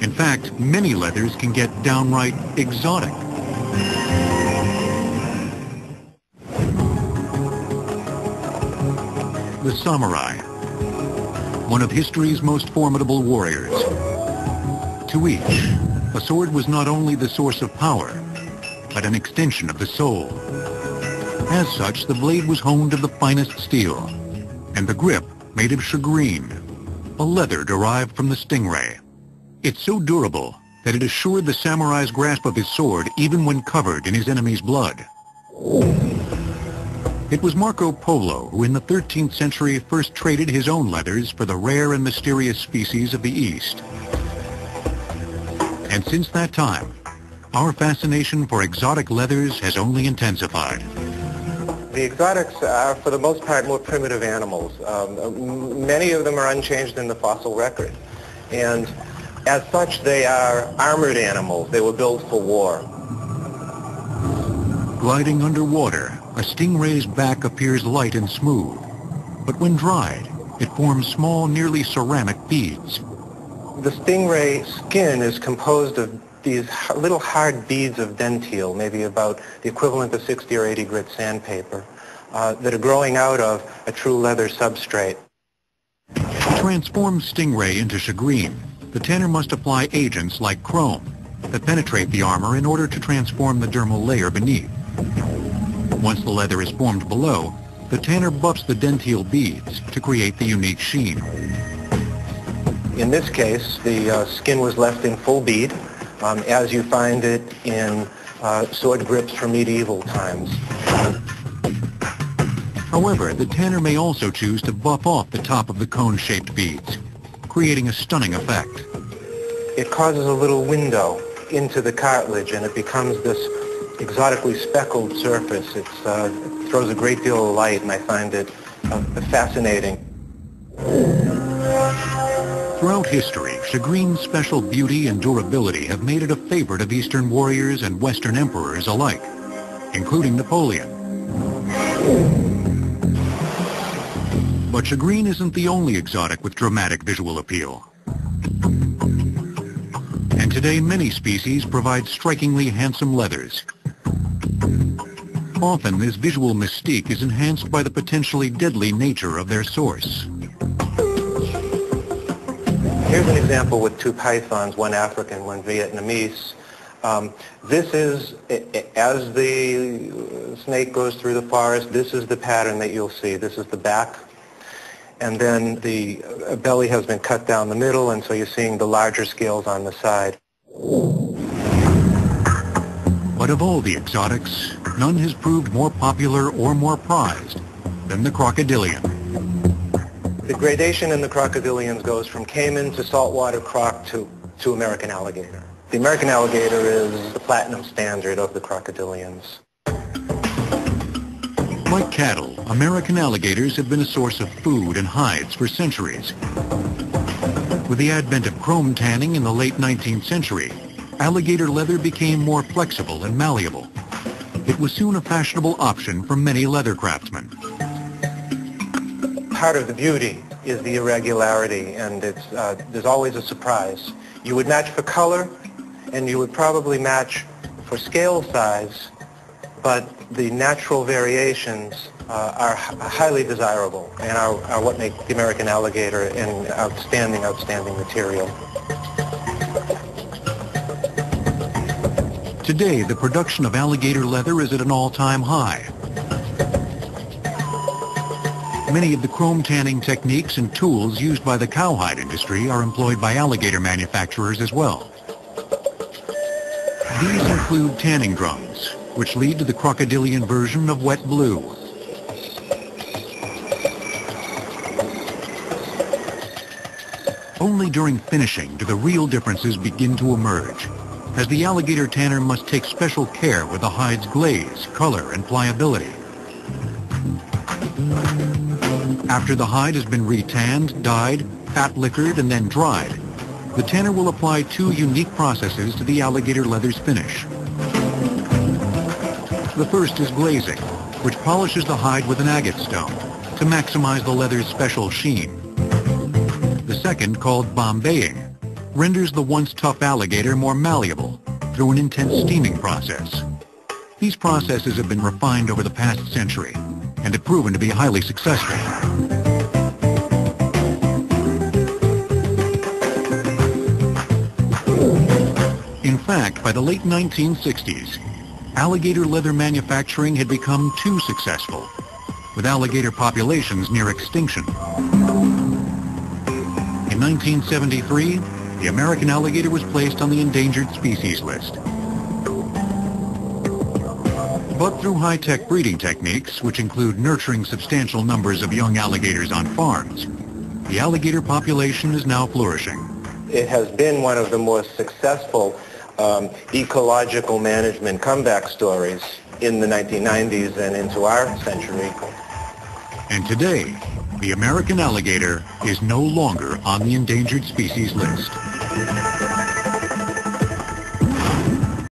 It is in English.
In fact, many leathers can get downright exotic. The samurai, one of history's most formidable warriors. To each, a sword was not only the source of power, but an extension of the soul. As such, the blade was honed of the finest steel, and the grip made of shagreen, a leather derived from the stingray. It's so durable that it assured the samurai's grasp of his sword even when covered in his enemy's blood. It was Marco Polo who in the 13th century first traded his own leathers for the rare and mysterious species of the East. And since that time, our fascination for exotic leathers has only intensified. The exotics are, for the most part, more primitive animals. Many of them are unchanged in the fossil record. And as such, they are armored animals. They were built for war. Gliding underwater, a stingray's back appears light and smooth. But when dried, it forms small, nearly ceramic beads. The stingray skin is composed of these little hard beads of dentile, maybe about the equivalent of 60 or 80 grit sandpaper, that are growing out of a true leather substrate. To transform stingray into shagreen, the tanner must apply agents like chrome that penetrate the armor in order to transform the dermal layer beneath. Once the leather is formed below, the tanner buffs the dentile beads to create the unique sheen. In this case, the skin was left in full bead, as you find it in sword grips from medieval times. However, the tanner may also choose to buff off the top of the cone-shaped beads, creating a stunning effect. It causes a little window into the cartilage, and it becomes this exotically speckled surface. It throws a great deal of light, and I find it fascinating. Throughout history, shagreen's special beauty and durability have made it a favorite of Eastern warriors and Western emperors alike, including Napoleon. But shagreen isn't the only exotic with dramatic visual appeal. And today, many species provide strikingly handsome leathers. Often, this visual mystique is enhanced by the potentially deadly nature of their source. Here's an example with two pythons, one African, one Vietnamese. This is, as the snake goes through the forest, this is the pattern that you'll see. This is the back. And then the belly has been cut down the middle, and so you're seeing the larger scales on the side. But of all the exotics, none has proved more popular or more prized than the crocodilian. The gradation in the crocodilians goes from caiman to saltwater croc to American alligator. The American alligator is the platinum standard of the crocodilians. Like cattle, American alligators have been a source of food and hides for centuries. With the advent of chrome tanning in the late 19th century, alligator leather became more flexible and malleable. It was soon a fashionable option for many leather craftsmen. Part of the beauty is the irregularity, and there's always a surprise. You would match for color, and you would probably match for scale size, but the natural variations are highly desirable and are what make the American alligator an outstanding, outstanding material. Today, the production of alligator leather is at an all-time high. Many of the chrome tanning techniques and tools used by the cowhide industry are employed by alligator manufacturers as well. These include tanning drums, which lead to the crocodilian version of wet blue. Only during finishing do the real differences begin to emerge, as the alligator tanner must take special care with the hide's glaze, color, and pliability. After the hide has been retanned, dyed, fat liquored, and then dried, the tanner will apply two unique processes to the alligator leather's finish. The first is glazing, which polishes the hide with an agate stone to maximize the leather's special sheen. The second, called bombaying, renders the once tough alligator more malleable through an intense steaming process. These processes have been refined over the past century and have proven to be highly successful. In fact, by the late 1960s, alligator leather manufacturing had become too successful, with alligator populations near extinction. In 1973, the American alligator was placed on the endangered species list. But through high-tech breeding techniques, which include nurturing substantial numbers of young alligators on farms, the alligator population is now flourishing. It has been one of the more successful ecological management comeback stories in the 1990s and into our century. And today, the American alligator is no longer on the endangered species list.